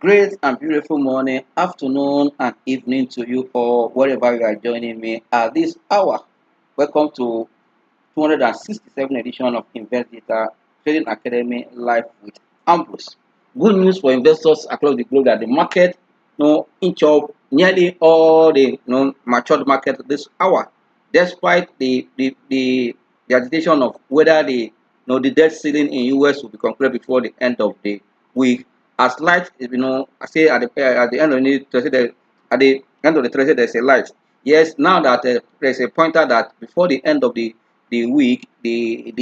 Great and beautiful morning, afternoon, and evening to you all, wherever you are joining me at this hour. Welcome to 267 edition of Invest Data Trading Academy live with Ambrose. Good news for investors across the globe that the market inch up nearly all the matured market this hour, despite the agitation of whether the debt ceiling in US will be concluded before the end of the week. As light, I say at the end of the at the end of the Thursday there's a light. Yes, now that there's a pointer that before the end of the week, the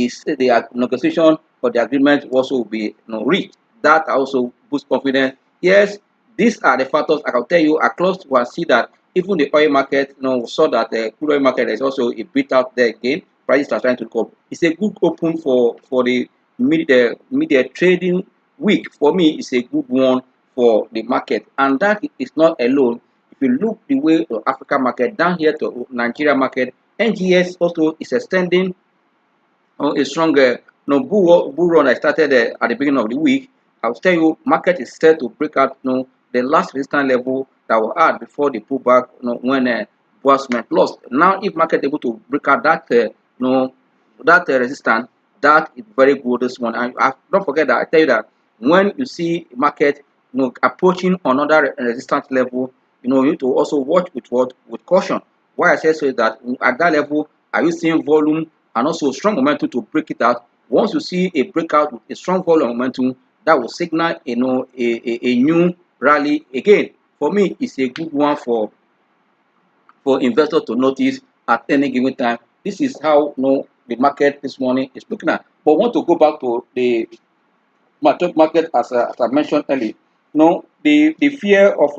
negotiation for the agreement also will be reached. That also boosts confidence. Yes, these are the factors I can tell you across. We see that even the oil market, we saw that the crude oil market is also a bit out there again. Prices are trying to come. It's a good open for the media trading week. For me, it's a good one for the market, and that is not alone. If you look the way to Africa market down here to Nigeria market, NGS also is extending a stronger bull run that started at the beginning of the week. I'll tell you, market is set to break out the last resistance level that we had before the pullback when Bosman lost. Now, if market able to break out that resistance, that is very good this one. And don't forget that I tell you that when you see market approaching another resistance level, you need to also watch with caution. Why I say so is that at that level, are you seeing volume and also strong momentum to break it out? Once you see a breakout with a strong volume momentum, that will signal a new rally again. For me, it's a good one for investors to notice at any given time. This is how the market this morning is looking at. But I want to go back to the market as I mentioned earlier. The fear of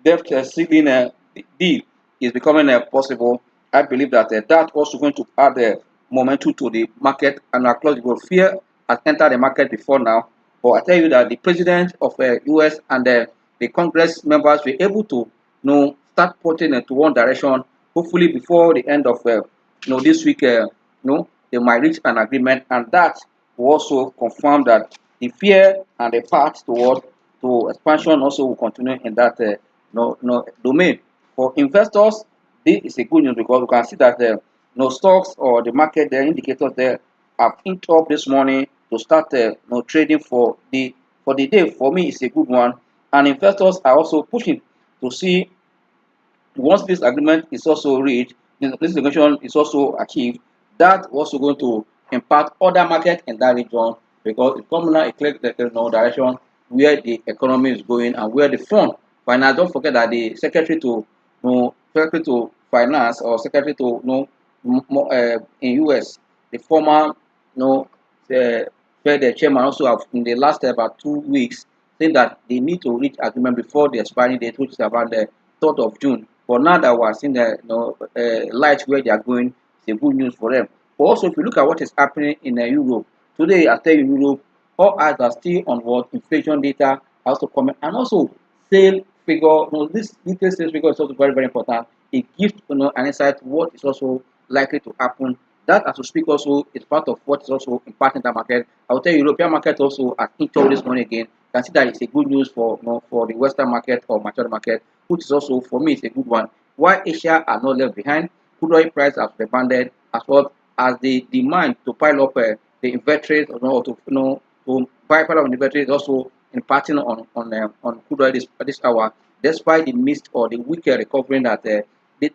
debt ceiling deal is becoming possible. I believe that that also going to add momentum to the market and across the world. Fear has entered the market before now, but I tell you that the president of US and the Congress members were able to start putting into one direction. Hopefully before the end of this week, they might reach an agreement, and that will also confirm that the fear and the path to expansion also will continue in that domain. For investors, this is a good news because we can see that stocks or the market, the indicators there have inched up this morning to start trading for the day. For me, it's a good one, and investors are also pushing to see once this agreement is also reached, this negotiation is also achieved, that also going to impact other markets in that region because it's coming now a clear direction where the economy is going and where the fund finance. Don't forget that the secretary to finance or secretary to in US, the former Fed chairman also have in the last about 2 weeks saying that they need to reach agreement before the expiry date, which is about the 3rd of June. But now that we're seeing the light where they are going, it's a good news for them. But also, if you look at what is happening in Europe today, I tell you, Europe, all eyes are still on what inflation data also coming, and also sale figure. This detailed sales figure is also very very important. It gives an insight what is also likely to happen. That, as we speak, also is part of what is also impacting the market. I will tell you, European market also at into this morning again. You can see that it's a good news for for the Western market or mature market, which is also for me it's a good one. Why Asia are not left behind, crude oil price has rebounded as well as the demand to pile up the inventories or to buy pile up inventories also impacting on crude oil this hour, despite the missed or the weaker recovery that the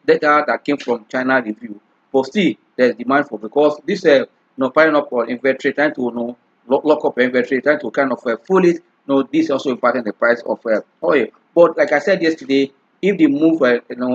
data that came from China review. But still, there's demand for because this piling up on inventory, trying to lock up inventory, trying to kind of full it. This also impacting the price of oil. But like I said yesterday, if the move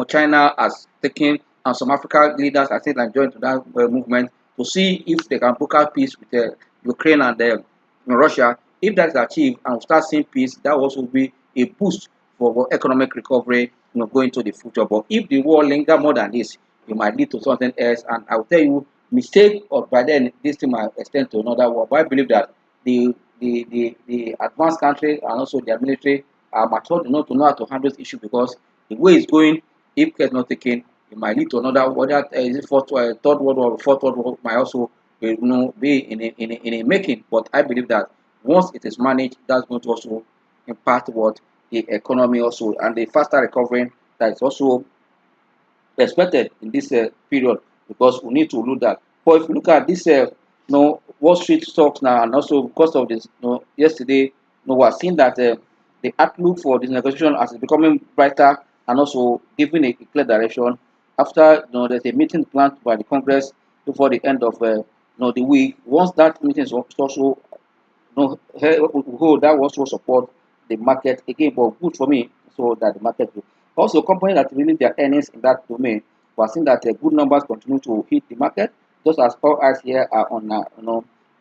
China has taken and some African leaders I think are joined to that movement to see if they can broker peace with Ukraine and Russia. If that is achieved and we start seeing peace, that will also be a boost for economic recovery going to the future. But if the war linger more than this, it might lead to something else. And I will tell you, mistake or by then this thing might extend to another war. But I believe that the advanced countries and also their military are mature enough to know how to handle this issue because the way it's going, if care is not taken, it might lead to another whether is it third world war or fourth world war might also be in a making. But I believe that once it is managed, that's going to also impact what the economy also, and the faster recovery that is also expected in this period, because we need to look that. But if you look at this, Wall Street stocks now, and also because of this, yesterday, we're seeing that the outlook for this negotiation as it's becoming brighter, and also giving a clear direction after there's a meeting planned by the Congress before the end of the week. Once that meeting is also that will also support the market again, but good for me, so that the market will. Also, companies that release their earnings in that domain, we are seeing that good numbers continue to hit the market, just as all eyes here are on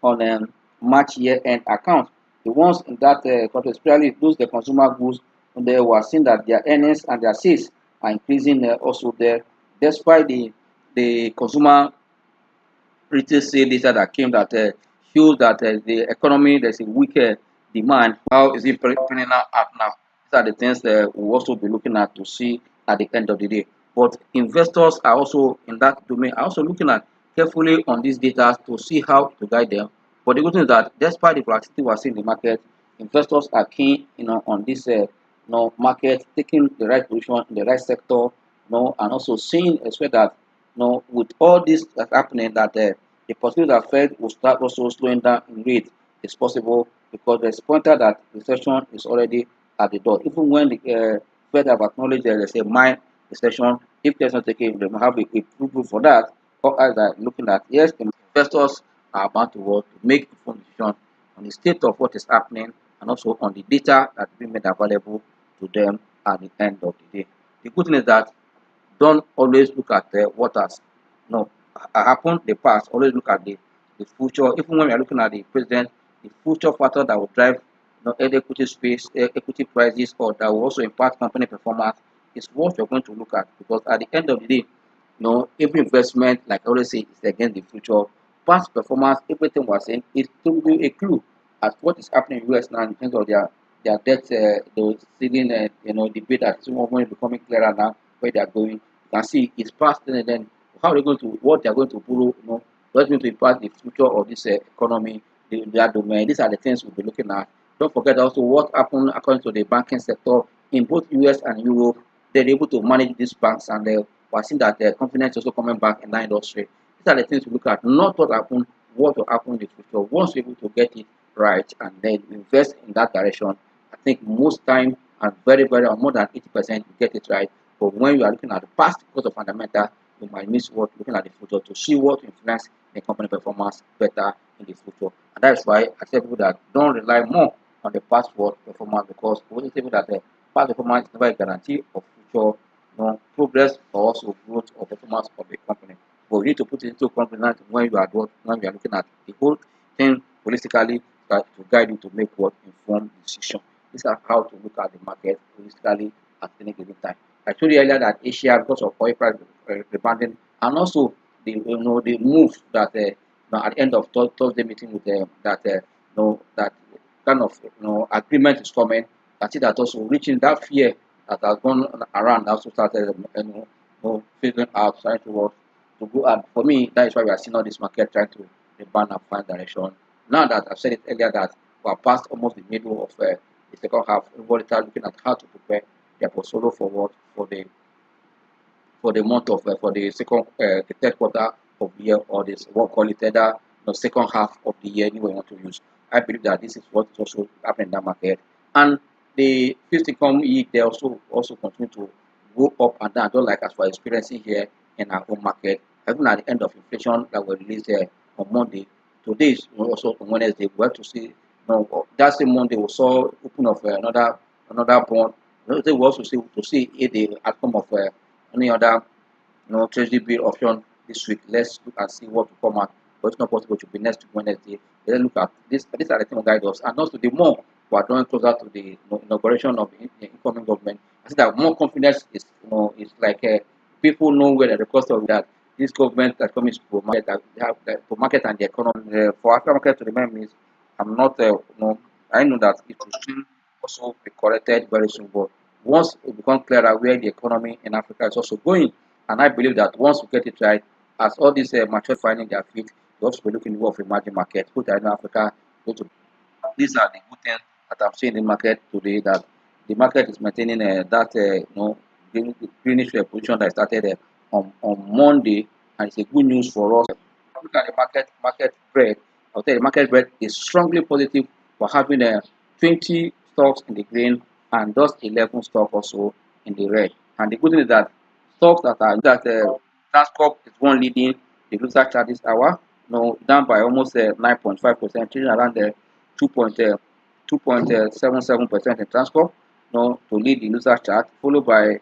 on March year-end account. The ones in that country, especially those the consumer goods, and they were seeing that their earnings and their sales are increasing also there, despite the consumer retail sale data that came that shows that the economy, there's a weaker demand. How is it playing out now? These are the things that we'll also be looking at to see at the end of the day. But investors are also in that domain, are also looking at carefully on these data to see how to guide them. But the good thing is that despite the volatility we're seeing in the market, investors are keen, on this, market, taking the right position in the right sector, and also seeing as well that, with all this that's happening, that the possibility that Fed will start also slowing down in rate is possible, because there's pointer that recession is already at the door. Even when the Fed have acknowledged that there's a mild recession, if there's not taking, they might have a proof for that. Or as are looking at, yes, investors are about to work to make informed decision on the state of what is happening, and also on the data that will be made available to them at the end of the day. The good thing is that don't always look at what has no happened in the past. Always look at the future. Even when we are looking at the president, the future factor that will drive equity space, equity prices, or that will also impact company performance is what you're going to look at. Because at the end of the day, every investment, like I always say, is against the future. Past performance, everything we're saying, is to give you a clue as what is happening in US now in terms of their debt, the ceiling, debate that some of them is becoming clearer now where they are going. You can see it's past, and then how they're going to, what they're going to borrow, what's going to impact the future of this economy, their domain. These are the things we'll be looking at. Don't forget also what happened according to the banking sector in both US and Europe. They're able to manage these banks, and we're seeing that the confidence also coming back in that industry. These are the things to look at, not what happened, what will happen in the future. Once you're able to get it right and then invest in that direction, I think most time, and very, very, or more than 80%, you get it right. But when you are looking at the past because of fundamental, you might miss what looking at the future to see what influence the company performance better in the future. And that's why I tell people that don't rely more on the past world performance, because we always tell that the past performance is never a guarantee of future progress or also growth or performance of the company. But we need to put it into context when you are looking at the whole thing holistically, to guide you to make what informed decision. These are how to look at the market holistically at any given time. I told you earlier that Asia, because of oil price rebounding, and also the move that at the end of Thursday meeting with that that kind of agreement is coming. I see that also reaching that fear that has gone around also started figuring out, trying to work to go out. For me, that is why we are seeing all this market trying to rebound and find direction. Now that I've said it earlier that we are past almost the middle of the second half, everybody start looking at how to prepare their portfolio forward for the month of for the second the third quarter of the year, or this what call it the second half of the year anyway you want to use. I believe that this is what is also happening in that market. And the fixed income yield, they also continue to go up and down, just like as we're experiencing here in our own market. Even at the end of inflation that were released on Monday, today is also on Wednesday, we have to see that same Monday we saw open of another bond. We also see to see if the outcome of any other treasury bill option this week. Let's look and see what will come out. But it's not possible to be next Wednesday. Let's look at this. These are the things will guide us. And also the more we are drawing closer to the inauguration of the incoming government, I think that more confidence is like people know where the cost of that this government that comes to market, that they have to market and the economy for African market to remain means I'm not I know that it will still also be corrected very soon. But once it becomes clearer where the economy in Africa is also going, and I believe that once we get it right, as all these mature finding their feet, we also be looking more of emerging market, put in Africa, go to. These are the good things that I'm seeing in the market today, that the market is maintaining that greenish position that started on Monday, and it's a good news for us. Look at the market spread. I'll tell you, the market spread is strongly positive for having 20 stocks in the green and just 11 stocks also in the red. And the good thing is that stocks that Transcorp is one leading the loser chart this hour, down by almost 9.5%, trading around 2.77% in Transcorp, to lead the loser chart, followed by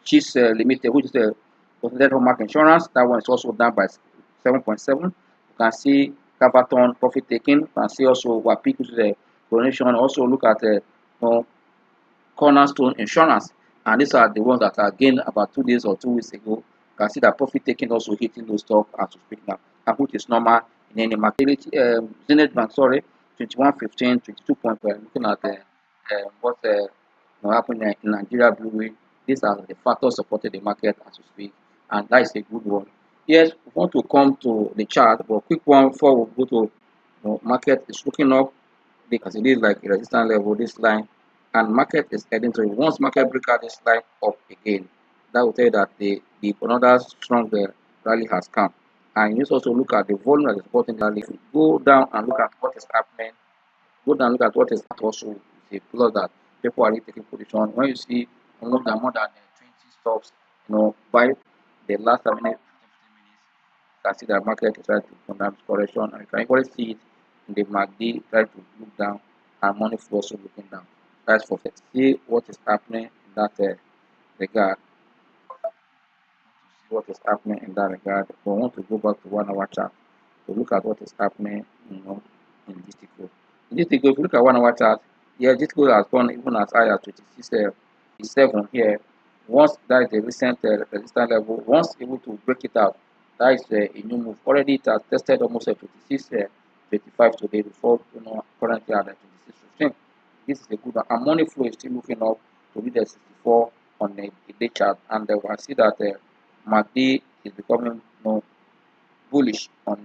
Cheese Limited, which is a considered hallmark insurance. That one is also down by 7.7. You can see Cavaton profit taking. You can see also Wapik, which is a coronation. Also look at Cornerstone Insurance, and these are the ones that are gained about 2 days or 2 weeks ago. You can see that profit taking also hitting those stock as we speak now, and which is normal in any market. Zenith Bank, sorry, 21.15, 22.5. Looking at what happened in Nigeria Blue. These are the factors supporting the market as we speak, and that is a good one. Yes, we want to come to the chart, but quick one before we go to market is looking up because it is like a resistance level, this line, and market is heading to it. Once market break out this line up again, that will tell you that the another strong rally has come. And you need to also look at the volume that is supporting the rally. If you go down and look at what is happening, go down and look at what is also a plus that people are really taking position. When you see more than 20 stops, by the last 15 minutes, you can see that market is trying to come down correction, and you can equally see it in the MACD try to look down, and money flow also looking down. That's for see what is happening in that regard. See what is happening in that regard. We want to go back to 1 hour chart to look at what is happening, in this tickle. In this tickle, if you look at 1 hour chart, yeah, this tickle has gone even as high as 26.7 here. Once that is the recent resistance level, once able to break it out, that is a new move. Already it has tested almost 26.25 today before currently at 26.15. This is a good one. And money flow is still moving up to be the 64 on the day chart, and we can see that MACD is becoming bullish on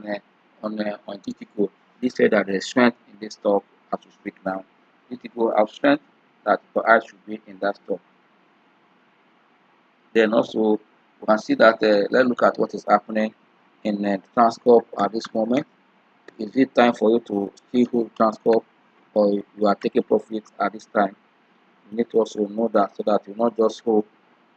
GTCO. This said that there is strength in this stock as we speak now. GTCO have strength that your eyes should be in that stock. Then also we can see that let's look at what is happening in Transcorp at this moment. Is it time for you to still hold Transcorp, or you are taking profits at this time? You need to also know that, so that you not just hold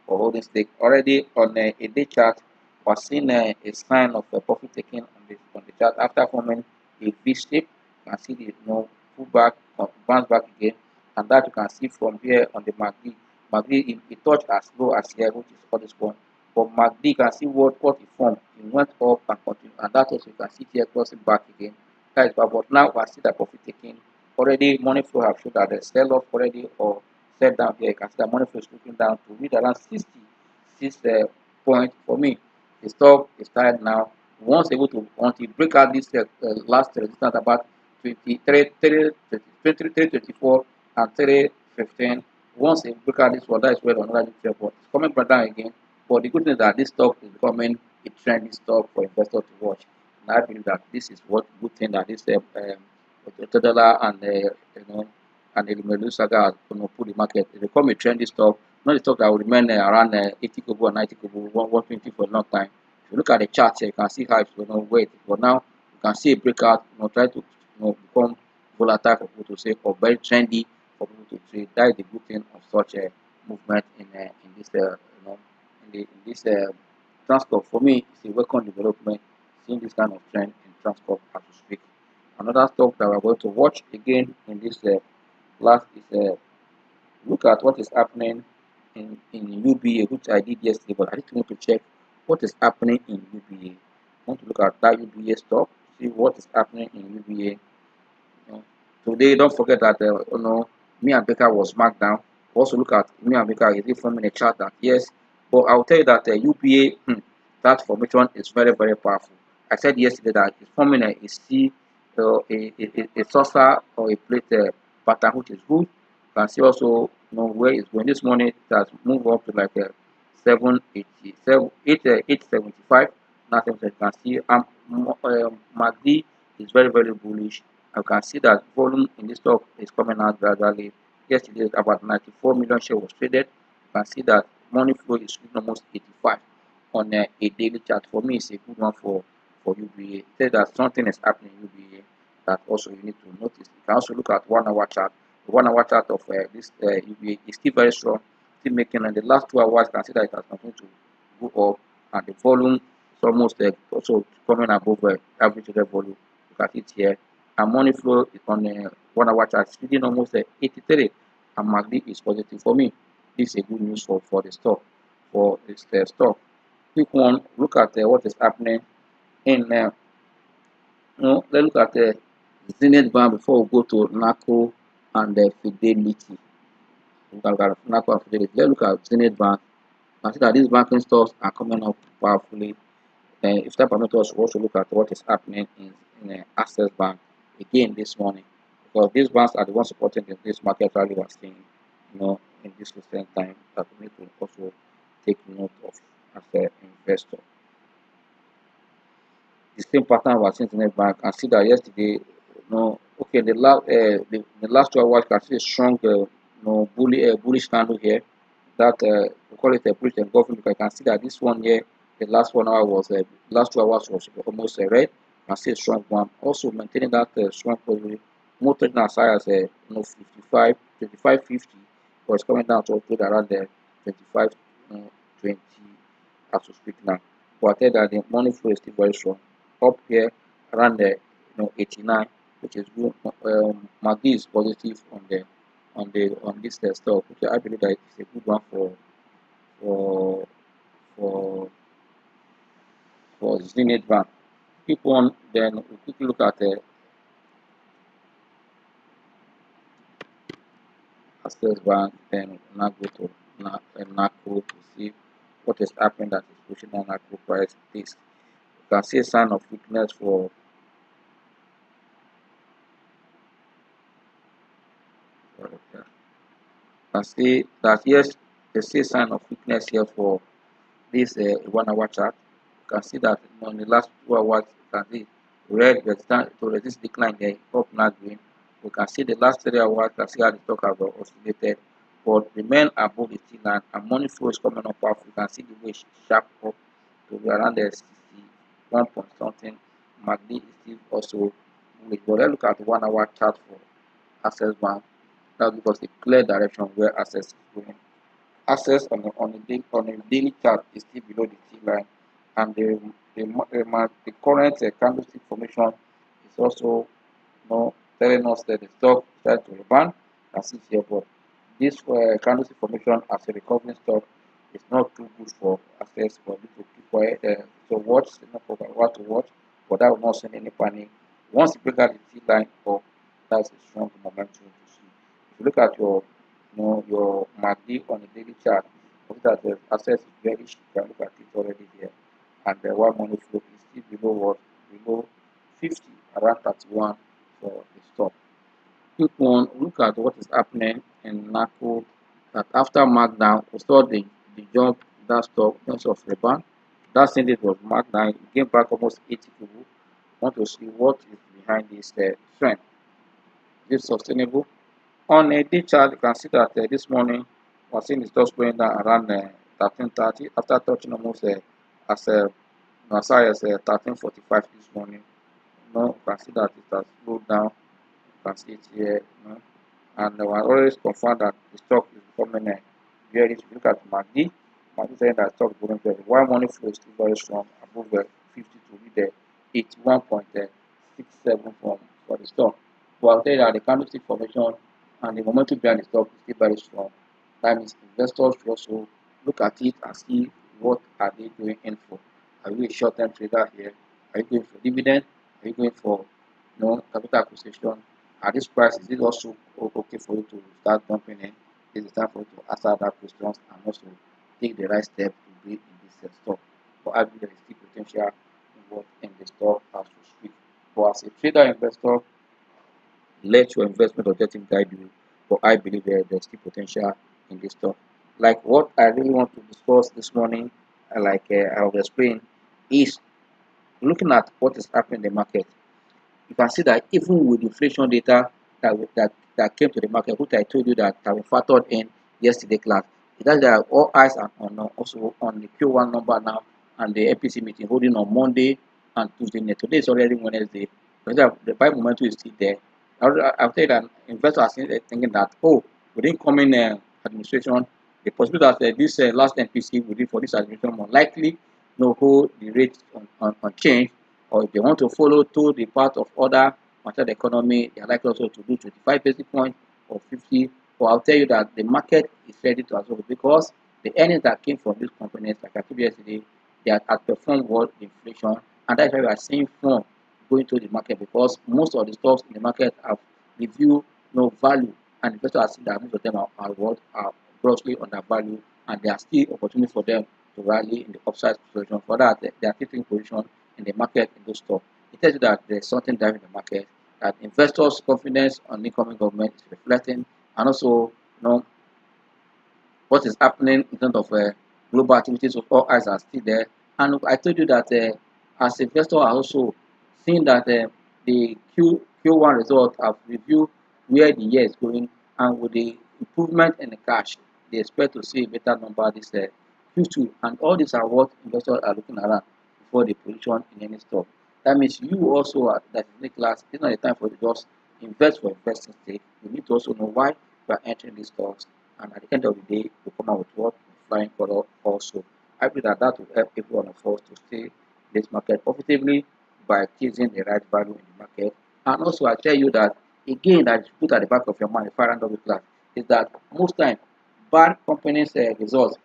or holding stake. Already on a day chart, we are seeing a sign of profit taking on the chart after forming a V shape. You can see the pullback, bounce back again, and that you can see from here on the MACD. MACD it touched as low as here, which is for this one. But MACD, you can see what it formed. It went up and continued, and that also you can see here crossing back again. That is bad. But now we see that profit taking. Already money flow have shown that the sell off already or sell down here. You can see that money flow is looking down to read around 66 point. For me, the stock is tired now. Once able to until break out this last resistance about 23.24 and 3.15. Once it break out this one, that is where another report is coming back down again. But the good thing is that this stock is becoming a trendy stock for investors to watch. And I believe that this is what good thing that this $1 and and the Medusa saga put the market. It become a trendy stock, not the stock that will remain around 80 kobo and 90 kobo, 120 for a long time. If you look at the chart here, you can see how it's where it is. But now you can see a breakout, try to become volatile for people to say, or very trendy for people to trade. That is the good thing of such a movement in this in this Transcorp. For me, it's a welcome development, seeing this kind of trend in Transcorp as we speak. Another stock that we're going to watch again in this last is look at what is happening in UBA, which I did yesterday, but I just want to check what is happening in UBA. I want to look at that UBA stock, see what is happening in UBA. Today, don't forget that me and Baker was marked down. Also look at me and Baker, is it forming a chart that yes, but I'll tell you that UBA that formation is very, very powerful. I said yesterday that it's forming a C, a saucer or a plate pattern, which is good. You can see also where it's going. This morning it has moved up to like 875. Nothing you can see. MACD is very, very bullish. You can see that volume in this stock is coming out gradually yesterday about 94 million shares was traded. You can see that money flow is almost 85 on a daily chart. For me, it's a good one for UBA. Say that something is happening in UBA that also you need to notice. You can also look at 1 hour chart. The 1 hour chart of this UBA is still very strong, still making. And the last 2 hours, you can see that it has continued to go up, and the volume is almost also coming above average order volume. Look at it here. And money flow is on 1 hour chart, reading almost 83, and MACD is positive. For me, this is a good news for the stock. For this stock, quick one, look at what is happening in let's look at Zenith Bank before we go to NACO and Fidelity. Look at NACO and Fidelity. Let's look at Zenith Bank. You can see that these banking stocks are coming up powerfully. If that permits us to also look at what is happening in Access Bank again this morning, because these banks are the ones supporting this market rally we are seeing, in this recent time, that we need to also take note of as an investor. The same pattern was seen in the bank, and see that yesterday, okay, the last 2 hours can see a strong, bullish candle here. That we call it a bullish engulfing, because I can see that this one here, the last 1 hour was last 2 hours was almost red. I see a strong one, also maintaining that strong position, more trading as high as 55, 25.50, but it's coming down to trade around the 25, 20 as we speak now. But I tell that the money flow is still very strong. Up here around the 89, which is good. MACD is positive on this stock, which I believe that it's a good one for for for Zenith Bank. Keep on, then we quickly look at Access Bank, then now go to NACO to see what is happening that is pushing down NACO price. This you can see a sign of weakness for you can see that yes, they see a sign of weakness here for this 1 hour chart. You can see that on the last 2 hours, you can see red resistance to resist decline there, up now green. We can see the last 3 hours, you can see how the stock has oscillated, but remain above the T line, and money flow is coming up powerful. You can see the way sharp up to around the 61 point something. MACD is still also bullish. But let's look at the 1 hour chart for Access Bank. That's because the clear direction where Access is going. Access on a daily chart is still below the T line, and the current candlestick formation is also telling us that the stock started to rebound as it's here, but this candlestick formation as a recovering stock is not too good for Access for you to keep quiet. So watch, what to watch, but that will not send any panic. Once you break out the T line up, that's a strong momentum to see. If you look at your MACD on the daily chart, look at the Access is bearish. You can look at it already here, and the one money flow is still below 50, around 31 for the stock. Quick one, look at what is happening in NACO. That after markdown, we saw the jump that stock in terms of rebound. That index was marked down, it came back almost 80 people. Want to see what is behind this trend. Is it sustainable? On a day chart, you can see that this morning we're seeing the stock going down around 1330 after touching almost as high as 1345 this morning. You can see that it has slowed down. You can see it here. And I always confirm that the stock is becoming bearish. If you look at MACD saying that stock is going very well. Money flow is still very strong, above 50 to read the 81.67 for the stock. But I'll tell you that the candlestick formation and the momentum behind the stock is still very strong. That means investors should also look at it and see what are they going in for. Are you a short-term trader here? Are you going for dividend? Are you going for capital acquisition? At this price, is it also okay for you to start jumping in? Is it time for you to answer that questions and also take the right step to be in this stock? But I believe there is still potential in the stock as we speak. But as a trader investor, let your investment objective guide you. But I believe there's still potential in this stock. Like what I really want to discuss this morning, I will explain, is looking at what is happening in the market. You can see that even with inflation data that came to the market, which I told you that we factored in yesterday class. It does that all eyes are on also on the Q1 number now and the APC meeting holding on Monday and Tuesday. Today is already Wednesday. But the buy momentum is still there. I'll tell you that investors are thinking that, oh, within coming administration, the possibility that this last NPC will do for this administration more likely hold the rate on change, or if they want to follow to the path of other mature economy, they are likely also to do 25 basis points or 50. But I'll tell you that the market is ready to absorb because the earnings that came from these companies, like I told you yesterday, they have outperformed world inflation, and that's why we are seeing firm going to the market because most of the stocks in the market have reviewed value, and investors are seeing that most of them are grossly undervalued, and there are still opportunities for them to rally in the upside situation. For that, they are taking position in the market in those stocks. It tells you that there is something driving the market, that investors' confidence on the incoming government is reflecting, and also what is happening in terms of global activities. Of all eyes are still there. And I told you that as investors are also seeing that the Q1 result have reviewed where the year is going, and with the improvement in the cash, they expect to see a better number this Q2. And all these are what investors are looking around before they position in any stock. That means you also are that in the class. It's not the time for you to just invest for investing sake. You need to also know why you are entering these stocks, and at the end of the day, you come out with what flying color also. I believe that will help every one of us to stay this market profitably by choosing the right value in the market. And also, I tell you that again, that is put at the back of your mind, if I random class, is that most time bad companies' results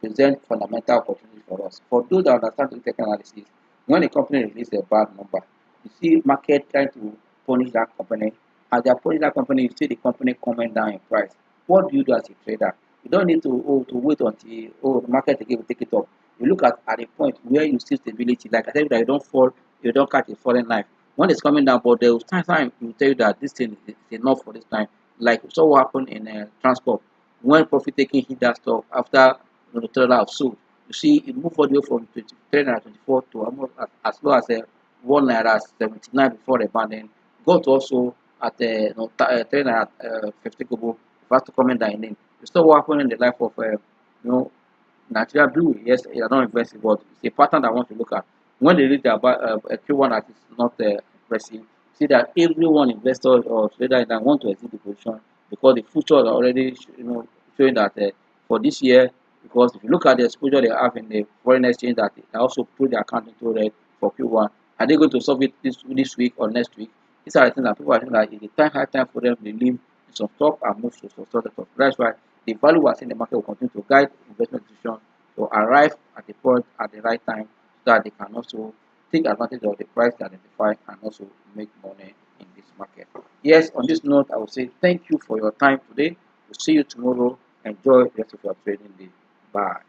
present fundamental opportunities for us. For those that understand the technical analysis, when a company releases a bad number, you see market trying to punish that company. As they are punishing that company, you see the company coming down in price. What do you do as a trader? You don't need to wait until the market again will take it up. You look at a point where you see stability. Like I said, that you don't fall, you don't catch a falling knife. When it's coming down, but there will time you tell you that this thing is enough for this time. Like so what happened in transport when profit taking hit that stock after the trailer have sold. You see it moved all the way from 23 naira 24 to almost as low as 1 naira 79 before the ban. Got also at 3 naira 50 kobo have to comment down in. You saw what happened in the life of Nigeria Blue. Yes, they are not investing, but it's a pattern that I want to look at. When they read about a Q1 that is not impressive, see that everyone investor or trader that want to exit the position because the future are already showing that for this year, because if you look at the exposure they have in the foreign exchange, that they also put their account into red for Q1. Are they going to solve it this week or next week? These are the things that people are saying that it's the high time for them to leave some stock and move to some sort of stock. That's why the value we are seeing in the market will continue to guide investment decisions to arrive at the point at the right time so that they can also take advantage of the price they identify and also make money in this market. Yes, on this note, I will say thank you for your time today. We'll see you tomorrow. Enjoy the rest of your trading day. Bye.